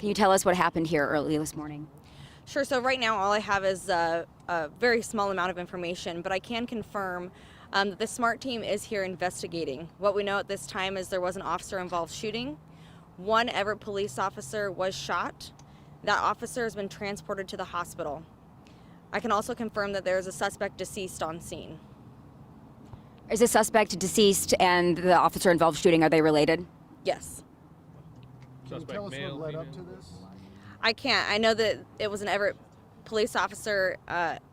Can you tell us what happened here early this morning? Sure. So right now all I have is a very small amount of information, but I can confirm that the SMART team is here investigating. What we know at this time is there was an officer-involved shooting. One Everett police officer was shot. That officer has been transported to the hospital. I can also confirm that there is a suspect deceased on scene. Is the suspect deceased and the officer involved shooting, are they related? Yes. Can you tell us what led up to this? I can't. I know that it was an Everett police officer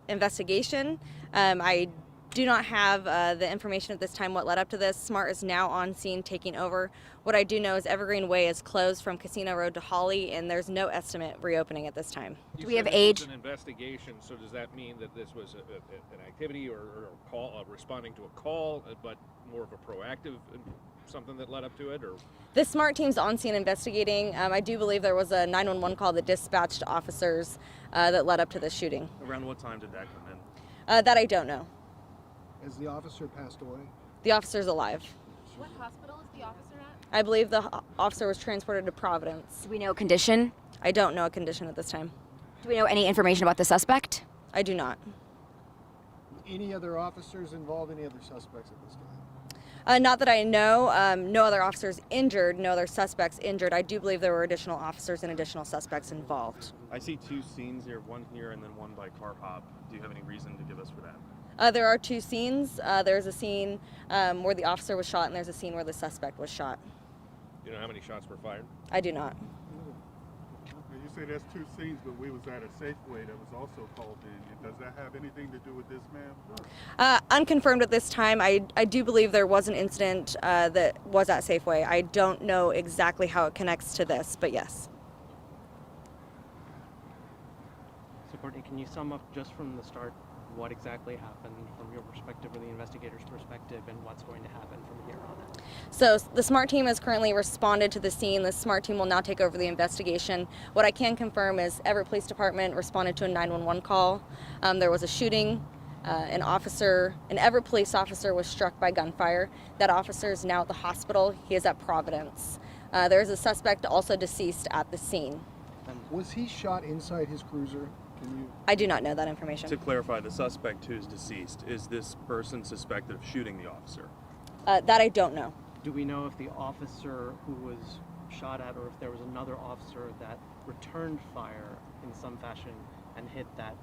investigation. I do not have the information at this time what led up to this. SMART is now on scene taking over. What I do know is Evergreen Way is closed from Casino Road to Holly, and there's no estimate reopening at this time. Do we have age? This was an investigation, so does that mean that this was an activity or a call, responding to a call, but more of a proactive something that led up to it? Or The SMART team's on scene investigating. I do believe there was a 911 call that dispatched officers that led up to this shooting. Around what time did that come in? That I don't know. Has the officer passed away? The officer's alive. What hospital is the officer at? I believe the officer was transported to Providence. Do we know condition? I don't know a condition at this time. Do we know any information about the suspect? I do not. Any other officers involved, any other suspects at this time? Not that I know. No other officers injured, no other suspects injured. I do believe there were additional officers and additional suspects involved. I see two scenes here, one here and then one by car hop. Do you have any reason to give us for that? There are two scenes. There's a scene where the officer was shot, and there's a scene where the suspect was shot. do you know how many shots were fired? I do not. You say there's two scenes, but we was at a Safeway that was also called in. Does that have anything to do with this, ma'am? Unconfirmed at this time. I do believe there was an incident that was at Safeway. I don't know exactly how it connects to this, but yes. So Courtney, can you sum up just from the start what exactly happened from your perspective or the investigator's perspective and what's going to happen from here on out? So the SMART team has currently responded to the scene. The SMART team will now take over the investigation. What I can confirm is Everett Police Department responded to a 911 call. There was a shooting. An Everett police officer was struck by gunfire. That officer is now at the hospital. He is at Providence. There is a suspect also deceased at the scene. Was he shot inside his cruiser? I do not know that information. To clarify, the suspect who's deceased, is this person suspected of shooting the officer? That I don't know. Do we know if the officer who was shot at or if there was another officer that returned fire in some fashion and hit that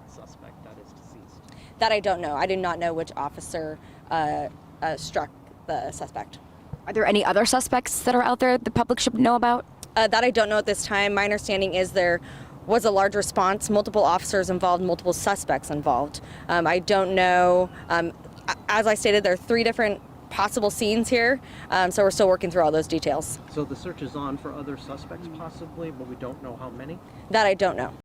suspect that is deceased? That I don't know. I do not know which officer struck the suspect. Are there any other suspects that are out there the public should know about? That I don't know at this time. My understanding is there was a large response, multiple officers involved, multiple suspects involved. I don't know. As I stated, there are 3 different possible scenes here, so we're still working through all those details. So the search is on for other suspects possibly, but we don't know how many? That I don't know.